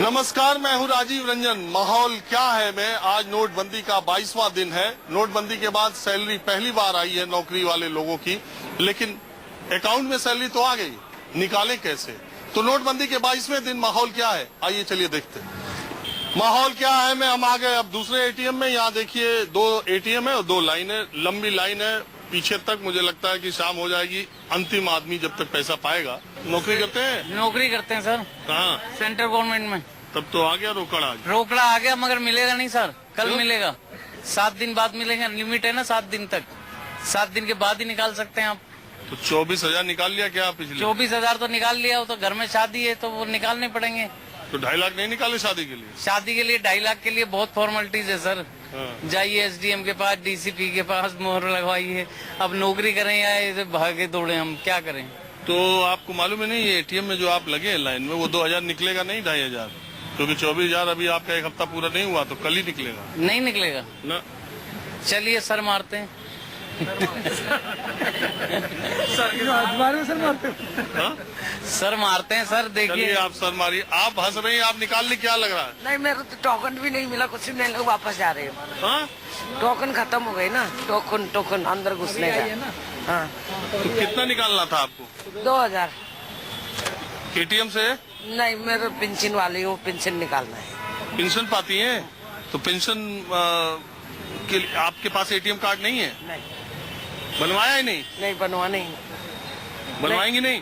नमस्कार, मैं हूं राजीव रंजन। माहौल क्या है में आज नोटबंदी का 22वां दिन है। नोटबंदी के बाद सैलरी पहली बार आई है नौकरी वाले लोगों की, लेकिन अकाउंट में सैलरी तो आ गई, निकालें कैसे? तो नोटबंदी के 22वें दिन माहौल क्या है, आइए चलिए देखते हैं माहौल क्या है में। हम आ गए अब दूसरे एटीएम में। यहाँ देखिए 2 एटीएम है और 2 लाइनें, लंबी लाइन है पीछे तक। मुझे लगता है कि शाम हो जाएगी, अंतिम आदमी जब तक पैसा पाएगा। नौकरी करते हैं? नौकरी करते हैं सर। कहाँ? सेंट्रल गवर्नमेंट में। तब तो आ गया रोकड़ आज। रोकड़ा आ गया मगर मिलेगा नहीं सर, कल क्यों? मिलेगा। 7 दिन बाद मिलेगा, लिमिट है ना 7 दिन तक। 7 दिन के बाद ही निकाल सकते हैं आप। तो 24,000 निकाल लिया क्या पिछले? 24,000 तो निकाल लिया, वो तो घर में शादी है तो वो निकालने पड़ेंगे। तो 2.5 लाख नहीं निकाले शादी के लिए? शादी के लिए 2.5 लाख के लिए बहुत फॉर्मेलिटीज है सर। हाँ। जाइए एसडीएम के पास, डीसीपी के पास, मोहर लगवाइए। अब नौकरी करें या ऐसे भागे दौड़े, हम क्या करें? तो आपको मालूम है नहीं, ये एटीएम में जो आप लगे हैं लाइन में, वो 2,000 निकलेगा नहीं, 2,500, क्योंकि 24,000 अभी आपका 1 हफ्ता पूरा नहीं हुआ, तो कल ही निकलेगा। नहीं निकलेगा ना? चलिए सर मारते हैं। सर मारते हाँ? सर मारते हैं सर, चलिए देखिए। आप सर मारिए। आप हंस रही हैं, आप निकाल ली, क्या लग रहा है? नहीं, मेरे तो टोकन भी नहीं मिला, कुछ नहीं, लोग वापस जा रहे हैं। हाँ? टोकन खत्म हो गई ना, टोकन अंदर घुसने का। हाँ, तो कितना निकालना था आपको 2,000। एटीएम से? नहीं, मेरे पेंशन वाली हूँ, पेंशन निकालना है। पेंशन पाती हैं? तो पेंशन के लिए आपके पास एटीएम कार्ड नहीं है? नहीं, बनवाया ही नहीं? नहीं बनवा नहीं, बनवाएंगी नहीं?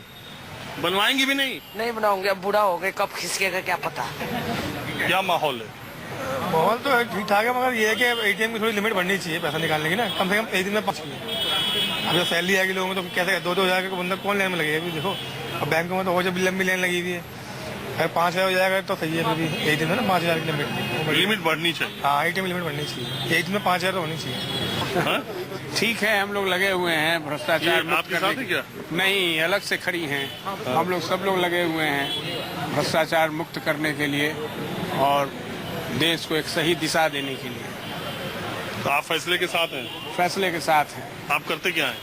बनवाएंगी भी नहीं? नहीं बनाऊंगे। अब बूढ़ा हो गए, कब खिसकेगा क्या पता। क्या माहौल है? माहौल तो ठीक ठाक है, मगर ये है कि एटीएम की थोड़ी लिमिट बढ़नी चाहिए पैसा निकालने की ना, कम से कम एक दिन में 5। अब जब सैलरी आएगी लोगों में तो कैसे 2-2 हज़ार का बंदा कौन लाइन में लगेगा? अभी देखो, अब बैंकों में तो और जब लंबी लाइन लगी हुई है। अगर 5,000 हो जाएगा तो सही है, फिर भी एक दिन में ना 5,000 की लिमिट बढ़नी चाहिए। हाँ, एटीएम लिमिट बढ़नी चाहिए, एक दिन में 5,000 तो होनी चाहिए। हाँ? ठीक है, हम लोग लगे हुए हैं भ्रष्टाचार मुक्त आपके करने साथ ही क्या? नहीं, अलग से खड़ी हैं। हम लोग सब लोग लगे हुए हैं भ्रष्टाचार मुक्त करने के लिए और देश को एक सही दिशा देने के लिए। तो आप फैसले के साथ हैं? फैसले के साथ हैं। आप करते क्या हैं?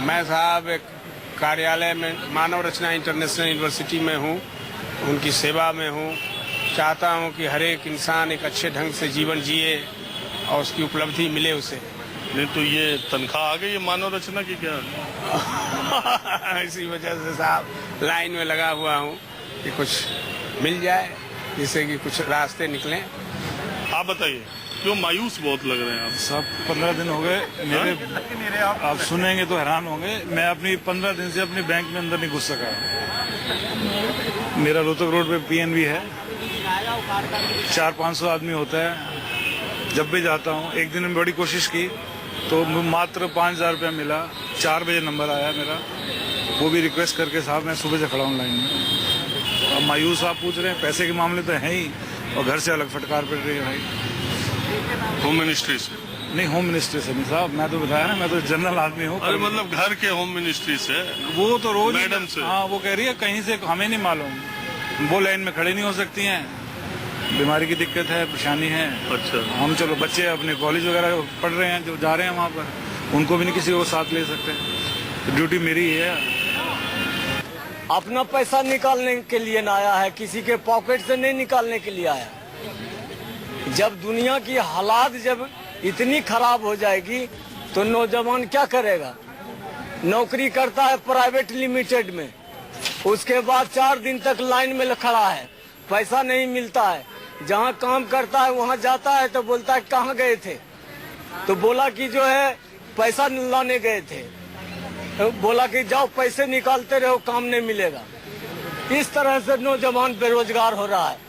मैं साहब एक कार्यालय में मानव रचना इंटरनेशनल यूनिवर्सिटी में हूँ, उनकी सेवा में हूँ। चाहता हूँ कि हर एक इंसान एक अच्छे ढंग से जीवन जिए और उसकी उपलब्धि मिले उसे। नहीं तो ये तनख्वाह आ गई है मानव रचना की क्या? इसी वजह से साहब लाइन में लगा हुआ हूँ कि कुछ मिल जाए, जिससे कि कुछ रास्ते निकलें। आप बताइए, क्यों मायूस बहुत लग रहे हैं आप? सब 15 दिन हो गए मेरे। आप सुनेंगे तो हैरान होंगे, मैं अपनी 15 दिन से अपनी बैंक में अंदर नहीं घुस सका। मेरा रोहतक रोड पे पीएनबी है, 400-500 आदमी होता है। जब भी जाता हूँ, एक दिन में बड़ी कोशिश की तो मात्र 5,000 रुपया मिला। 4 बजे नंबर आया मेरा, वो भी रिक्वेस्ट करके, साहब मैं सुबह से खड़ा हूँ लाइन में। अब मायूस आप पूछ रहे हैं, पैसे के मामले तो हैं ही, और घर से अलग फटकार पड़ रही है भाई। होम मिनिस्ट्री से? नहीं, होम मिनिस्ट्री से नहीं साहब, मैं तो बताया ना, मैं तो जनरल आदमी हूँ। अरे मतलब घर के होम मिनिस्ट्री से? वो तो रोज मैडम से? हाँ, वो कह रही है कहीं से, हमें नहीं मालूम, वो लाइन में खड़े नहीं हो सकती हैं, बीमारी की दिक्कत है, परेशानी है। अच्छा। हम चलो बच्चे अपने कॉलेज वगैरह पढ़ रहे हैं, जो जा रहे हैं वहाँ पर, उनको भी नहीं किसी को साथ ले सकते। तो ड्यूटी मेरी ही है। अपना पैसा निकालने के लिए ना आया है, किसी के पॉकेट से नहीं निकालने के लिए आया। जब दुनिया की हालात जब इतनी खराब हो जाएगी तो नौजवान क्या करेगा? नौकरी करता है प्राइवेट लिमिटेड में, उसके बाद 4 दिन तक लाइन में खड़ा है, पैसा नहीं मिलता है। जहाँ काम करता है वहाँ जाता है तो बोलता है कहाँ गए थे? तो बोला कि जो है पैसा लाने गए थे। तो बोला कि जाओ पैसे निकालते रहो, काम नहीं मिलेगा। इस तरह से नौजवान बेरोजगार हो रहा है।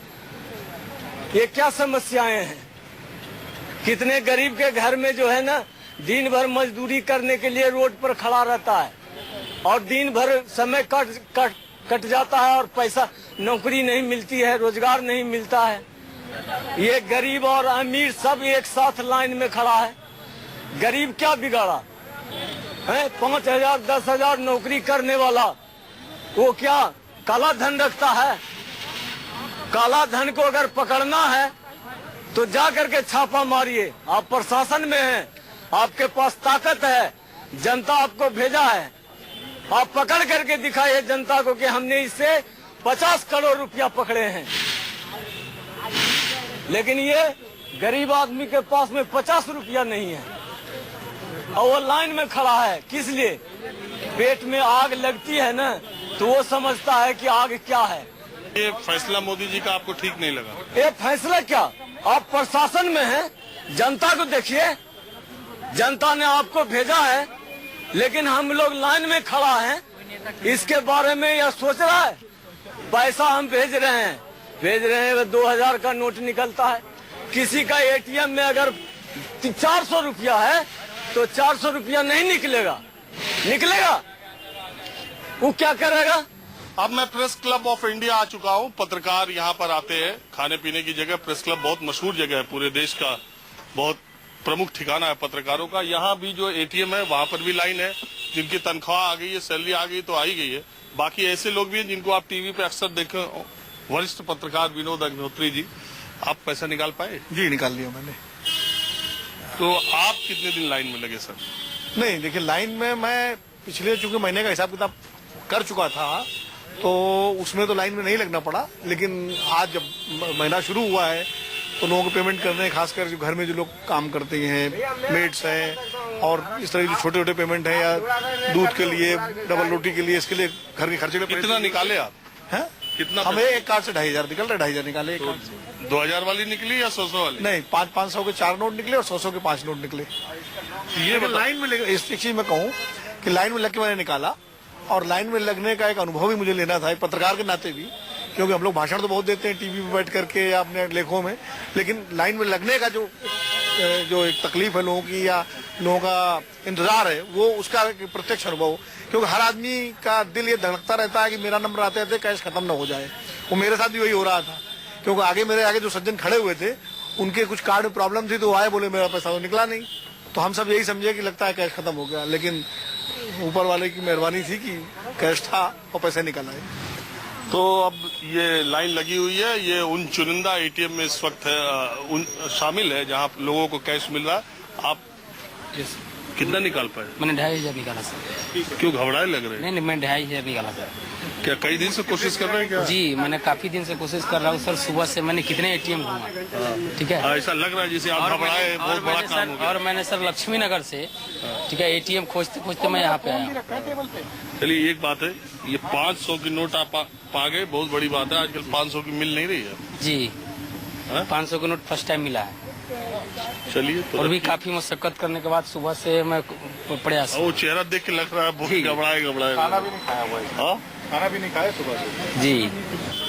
ये क्या समस्याएं हैं? कितने गरीब के घर में जो है ना, दिन भर मजदूरी करने के लिए रोड पर खड़ा रहता है और दिन भर समय कट जाता है और पैसा, नौकरी नहीं मिलती है, रोजगार नहीं मिलता है। ये गरीब और अमीर सब एक साथ लाइन में खड़ा है। गरीब क्या बिगाड़ा है? 5,000 10,000 नौकरी करने वाला वो क्या काला धन रखता है? काला धन को अगर पकड़ना है तो जा करके छापा मारिए। आप प्रशासन में हैं, आपके पास ताकत है, जनता आपको भेजा है, आप पकड़ करके दिखाइए जनता को कि हमने इससे 50 करोड़ रुपया पकड़े हैं। लेकिन ये गरीब आदमी के पास में 50 रुपया नहीं है और वो लाइन में खड़ा है। किस लिए? पेट में आग लगती है ना, तो वो समझता है कि आग क्या है। ये फैसला मोदी जी का आपको ठीक नहीं लगा? ये फैसला क्या, आप प्रशासन में हैं, जनता को देखिए, जनता ने आपको भेजा है, लेकिन हम लोग लाइन में खड़ा हैं। इसके बारे में यह सोच रहा है? पैसा हम भेज रहे हैं 2000 का नोट निकलता है। किसी का एटीएम में अगर 400 रुपया है तो 400 रुपया नहीं निकलेगा, वो क्या करेगा? अब मैं प्रेस क्लब ऑफ इंडिया आ चुका हूँ। पत्रकार यहाँ पर आते हैं खाने पीने की जगह। प्रेस क्लब बहुत मशहूर जगह है, पूरे देश का बहुत प्रमुख ठिकाना है पत्रकारों का। यहाँ भी जो एटीएम है वहाँ पर भी लाइन है। जिनकी तनख्वाह आ गई है, सैलरी आ गई तो आ ही गई है। बाकी ऐसे लोग भी हैं जिनको आप टीवी पे अक्सर देखे। वरिष्ठ पत्रकार विनोद अग्निहोत्री जी, आप पैसा निकाल पाए? जी, निकाल लिया मैंने। तो आप कितने दिन लाइन में लगे सर? नहीं, देखिए, लाइन में मैं पिछले चूंकि महीने का हिसाब किताब कर चुका था, तो उसमें तो लाइन में नहीं लगना पड़ा। लेकिन आज जब महीना शुरू हुआ है तो लोगों को पेमेंट करने, खासकर जो घर में जो लोग काम करते हैं, मेड्स हैं और इस तरह के जो छोटे छोटे पेमेंट है, या दूध के लिए, डबल रोटी के लिए, इसके लिए घर के खर्चे के लिए। कितना निकाले आप? हैं? कितना? हमें एक कार्ड से 2500 निकल रहे, 2500 निकाले एक कार्ड से। 2000 वाली निकली या 100 वाली? नहीं, 500 के 4 नोट निकले और 100 के 5 नोट निकले। ये लाइन में इस चीज में कहूँ कि लाइन में लग के मैंने निकाला, और लाइन में लगने का एक अनुभव भी मुझे लेना था, एक पत्रकार के नाते भी, क्योंकि हम लोग भाषण तो बहुत देते हैं टीवी पे बैठ करके या अपने लेखों में, लेकिन लाइन में लगने का जो एक तकलीफ है लोगों की, या लोगों का इंतजार है, वो उसका एक प्रत्यक्ष अनुभव। क्योंकि हर आदमी का दिल ये धड़कता रहता है कि मेरा नंबर आते आते कैश खत्म ना हो जाए। वो मेरे साथ भी वही हो रहा था, क्योंकि मेरे आगे जो सज्जन खड़े हुए थे उनके कुछ कार्ड में प्रॉब्लम थी, तो आए, बोले मेरा पैसा तो निकला नहीं। तो हम सब यही समझे कि लगता है कैश खत्म हो गया, लेकिन ऊपर वाले की मेहरबानी थी कि कैश था और पैसे निकल आए। तो अब ये लाइन लगी हुई है, ये उन चुनिंदा एटीएम में इस वक्त है, शामिल है जहां लोगों को कैश मिल रहा है। आप कितना निकाल पाए? मैंने 2500 निकाला सर। क्यों घबराए लग रहे हैं? नहीं, मैं 2500 निकाला सर। क्या कई दिन से कोशिश कर रहे हैं क्या? जी, मैंने काफी दिन से कोशिश कर रहा हूँ सर। सुबह से मैंने कितने एटीएम घूमा, ठीक है। ऐसा लग रहा है जैसे आप घबराए, बहुत बड़ा काम हो गया। और मैंने सर लक्ष्मी नगर से, ठीक है, एटीएम खोजते खोजते मैं यहाँ पे आया। चलिए, एक बात है, ये 500 की नोट आप पा गए, बहुत बड़ी बात है। आजकल 500 की मिल नहीं रही है जी। 500 का नोट फर्स्ट टाइम मिला है। चलिए, तो और भी काफी मशक्कत करने के बाद सुबह से मैं प्रयास। वो चेहरा देख के लग रहा है बहुत घबराए। खाना भी नहीं खाया भाई। खाना भी नहीं खाया सुबह से जी।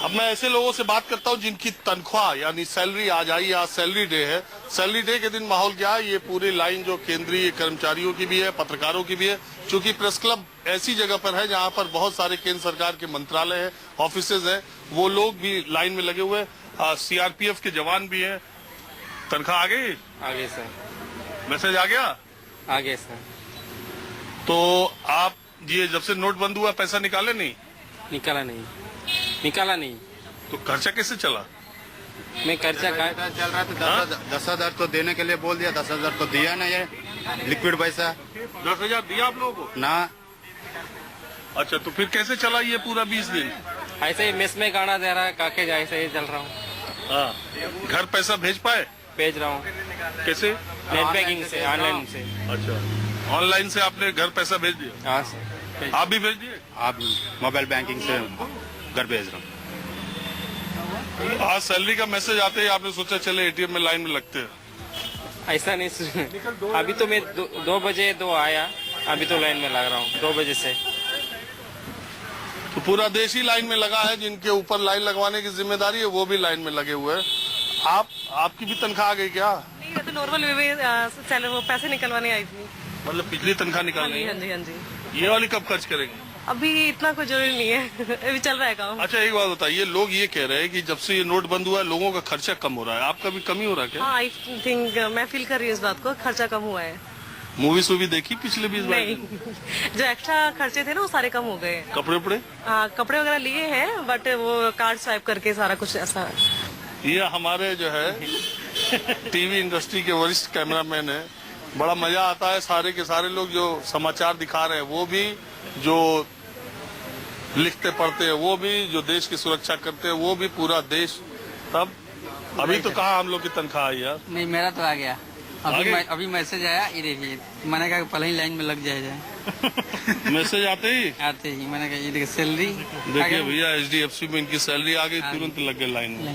अब मैं ऐसे लोगों से बात करता हूं जिनकी तनख्वाह यानी सैलरी आज आई, आज सैलरी डे है। सैलरी डे के दिन माहौल क्या है? ये पूरी लाइन जो केंद्रीय कर्मचारियों की भी है, पत्रकारों की भी है। चूंकि प्रेस क्लब ऐसी जगह पर है जहां पर बहुत सारे केंद्र सरकार के मंत्रालय है, ऑफिसेज है, वो लोग भी लाइन में लगे हुए। सीआरपीएफ के जवान भी हैं। तनख्वाह आ गई? आगे सर, मैसेज आ गया? आगे सर। तो आप ये जब से नोट बंद हुआ पैसा निकाले नहीं? निकाला नहीं। तो खर्चा कैसे चला? मैं खर्चा चल रहा था 10,000 तो देने के लिए बोल दिया, 10,000 तो दिया ना, ये लिक्विड पैसा। 10,000 दिया आप लोगों को ना? अच्छा, तो फिर कैसे चला ये पूरा 20 दिन? ऐसे ही मेस में गाना दे रहा है, काके जाए से ही चल रहा हूँ। हाँ, घर पैसा भेज पाए? भेज रहा हूँ। कैसे? नेट बैंकिंग से, ऑनलाइन से। अच्छा, ऑनलाइन से आपने घर पैसा भेज दिया? हाँ सर। आप भी भेज दिए? आप मोबाइल बैंकिंग से घर भेज रहा हूँ। आज सैलरी का मैसेज आते ही आपने सोचा चले एटीएम में लाइन में लगते हैं? ऐसा नहीं, अभी तो मैं 2 बजे आया, अभी तो लाइन में लग रहा हूँ 2 बजे से। तो पूरा देश ही लाइन में लगा है। जिनके ऊपर लाइन लगवाने की जिम्मेदारी है वो भी लाइन में लगे हुए हैं। आपकी भी तनख्वाह आ गई क्या? नहीं, ये तो नॉर्मल वे में वो पैसे निकलवाने आई थी। मतलब पिछली तनख्वाह निकालनी है? हाँ जी। ये वाली कब खर्च करेंगे? अभी इतना कोई जरूरी नहीं है, अभी चल रहा है काम। अच्छा, एक बात बताइए, लोग ये कह रहे हैं कि जब से ये नोट बंद हुआ है लोगों का खर्चा कम हो रहा है। आपका भी कमी हो रहा है क्या? हाँ, आई थिंक मैं फील कर रही हूँ इस बात को, खर्चा कम हुआ है। मूवीज भी देखी पिछले 20 नहीं, जो एक्स्ट्रा खर्चे थे ना वो सारे कम हो गए। कपड़े उपड़े? हाँ, कपड़े वगैरह लिए हैं, बट वो कार्ड स्वाइप करके सारा कुछ ऐसा। ये हमारे जो है टीवी इंडस्ट्री के वरिष्ठ कैमरामैन है। बड़ा मजा आता है। सारे के सारे लोग जो समाचार दिखा रहे हैं वो भी, जो लिखते पढ़ते हैं वो भी, जो देश की सुरक्षा करते हैं वो भी, पूरा देश तब अभी तो कहाँ हम लोग की तनख्वाह आई यार। नहीं, मेरा तो आ गया आ गया? अभी मैसेज आया, ये देखिए, मैंने कहा पहले ही लाइन में लग जाए मैसेज आते ही मैंने कहा ये देखिए सैलरी। देखिए भैया HDFC में इनकी सैलरी आ गई, तुरंत लग गए लाइन में।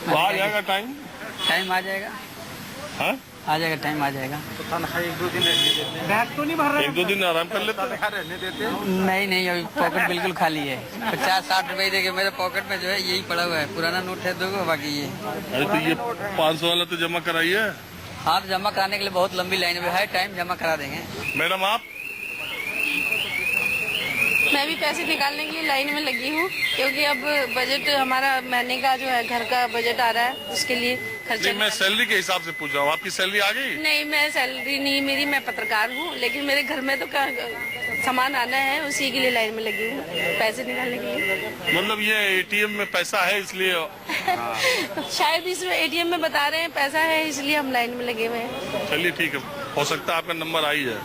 तो आ जाएगा टाइम आ जाएगा, हाँ आ जाएगा, टाइम आ जाएगा। एक दो दिन आराम कर लेते नहीं, अभी पॉकेट बिल्कुल खाली है। 50-60 रुपए देखिए मेरे पॉकेट में जो है यही पड़ा हुआ है, पुराना नोट है 2 बाकी ये। अरे तो ये 500 वाला तो जमा कराइए। हाँ, जमा कराने के लिए बहुत लंबी लाइन में है, टाइम जमा करा देंगे। मैडम आप? मैं भी पैसे निकालने की लाइन में लगी हूँ, क्योंकि अब बजट हमारा महीने का जो है घर का बजट आ रहा है, उसके लिए खर्चा। नहीं, मैं सैलरी के हिसाब से पूछ रहा हूँ, आपकी सैलरी आ गई? नहीं, मैं सैलरी नहीं मेरी, मैं पत्रकार हूँ, लेकिन मेरे घर में तो सामान आना है, उसी के लिए लाइन में लगी हूँ, पैसे निकालने के लिए। मतलब ये ATM में पैसा है इसलिए? शायद इसमें ATM में बता रहे हैं पैसा है, इसलिए हम लाइन में लगे हुए हैं। चलिए ठीक है, हो सकता है आपका नंबर आई है,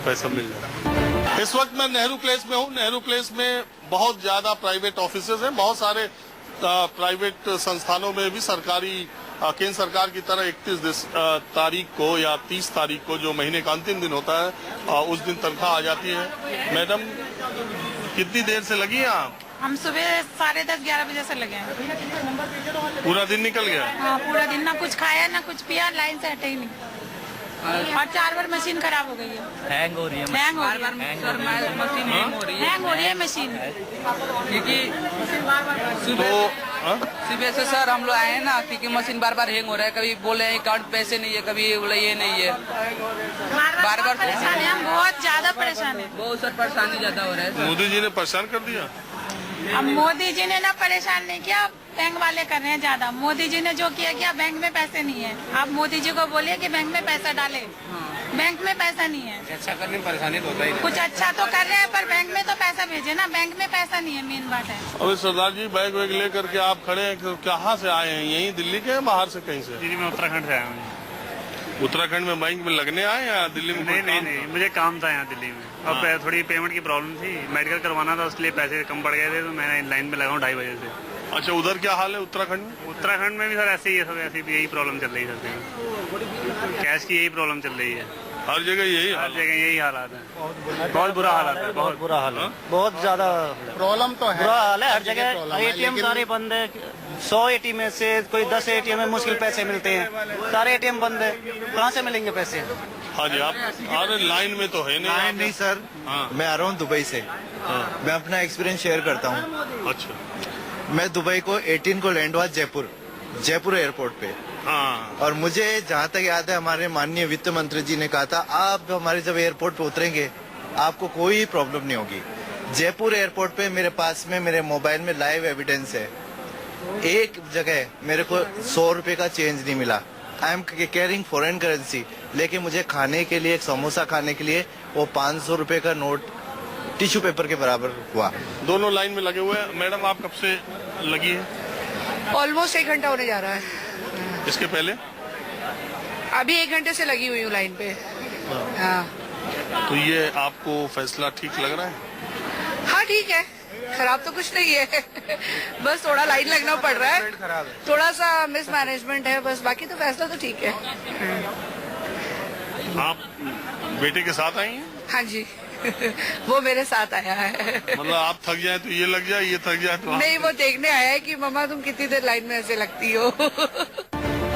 पैसा मिल जाए। इस वक्त मैं नेहरू प्लेस में हूँ। नेहरू प्लेस में बहुत ज्यादा प्राइवेट ऑफिसेज हैं, बहुत सारे प्राइवेट संस्थानों में भी सरकारी केंद्र सरकार की तरह 31 तारीख को या 30 तारीख को जो महीने का अंतिम दिन होता है उस दिन तनख्वाह आ जाती है। मैडम कितनी देर से लगी हैं आप? हम सुबह 10:30-11 बजे से लगे हैं। पूरा दिन निकल गया? हाँ, पूरा दिन, ना कुछ खाया ना कुछ पिया, लाइन से हटे ही नहीं। और 4 बार मशीन खराब हो गई है, हैंग हो रही है, हैंग हो रही है मशीन। क्योंकि सुबह से सर हम लोग आए हैं ना, क्योंकि मशीन बार हैंग हो रहा है, कभी बोले हैं अकाउंट पैसे नहीं है, कभी बोले ये नहीं है, बार परेशान है, हम बहुत ज्यादा परेशान है, बहुत सर परेशानी ज्यादा हो रहा है। मोदी जी ने परेशान कर दिया। अब मोदी जी ने ना परेशान नहीं किया, बैंक वाले कर रहे हैं ज्यादा। मोदी जी ने जो किया बैंक में पैसे नहीं है। आप मोदी जी को बोलिए कि बैंक में पैसा डाले, बैंक में पैसा नहीं है। अच्छा करने में परेशानी तो होता ही। कुछ अच्छा तो कर रहे हैं, पर बैंक में तो पैसा भेजे ना, बैंक में पैसा नहीं है, मेन बात है। अरे सरदार जी, बैग वैग लेकर के आप खड़े हैं, कहाँ से आए हैं? यहीं दिल्ली के, बाहर से कहीं से? जी, मैं उत्तराखंड से आया हूँ। उत्तराखंड में बैंक में लगने आए या दिल्ली में? नहीं, मुझे काम था यहाँ दिल्ली में। अब थोड़ी पेमेंट की प्रॉब्लम थी, मेडिकल करवाना था, उसके लिए पैसे कम पड़ गए थे, तो मैं लाइन में लगा हूँ 2:30 बजे से। अच्छा, उधर क्या हाल है उत्तराखंड में? उत्तराखंड में भी सर ऐसे ही है, सब ऐसी भी यही प्रॉब्लम चल रही है, कैश की यही प्रॉब्लम चल रही है, हर जगह यही हालात है। बहुत बुरा हालात है, बहुत बुरा हाल है, बहुत ज्यादा प्रॉब्लम तो है, बुरा हाल है हर जगह। ATM सारे बंद है, 100 ATM में से कोई 10 ATM में मुश्किल पैसे मिलते हैं, सारे ATM बंद है, कहाँ से मिलेंगे पैसे? हाँ जी, आप अरे लाइन में तो है नहीं? नहीं सर, मैं आ रहा हूँ दुबई से। मैं अपना एक्सपीरियंस शेयर करता हूँ। अच्छा। मैं दुबई को 18 को लैंड हुआ जयपुर एयरपोर्ट पे। और मुझे जहाँ तक याद है, हमारे माननीय वित्त मंत्री जी ने कहा था, आप हमारे जब एयरपोर्ट पे उतरेंगे आपको कोई प्रॉब्लम नहीं होगी। जयपुर एयरपोर्ट पे मेरे पास में मेरे मोबाइल में लाइव एविडेंस है, एक जगह मेरे को 100 रुपए का चेंज नहीं मिला। I am carrying foreign currency, लेकिन मुझे खाने के लिए, एक समोसा खाने के लिए वो 500 रुपए का नोट टिश्यू पेपर के बराबर हुआ। दोनों लाइन में लगे हुए हैं। मैडम आप कब से लगी है? ऑलमोस्ट 1 घंटा होने जा रहा है। इसके पहले? अभी 1 घंटे से लगी हुई हूँ लाइन पे। हाँ। तो ये आपको फैसला ठीक लग रहा है? हाँ, ठीक है, खराब तो कुछ नहीं है बस थोड़ा लाइन लगना पड़ रहा है, थोड़ा सा मिसमैनेजमेंट है बस, बाकी तो फैसला तो ठीक है। आप बेटे के साथ आई हैं? हाँ जी वो मेरे साथ आया है मतलब आप थक जाए तो ये लग जाए, ये थक जाए तो नहीं, वो देखने आया है कि मम्मा तुम कितनी देर लाइन में ऐसे लगती हो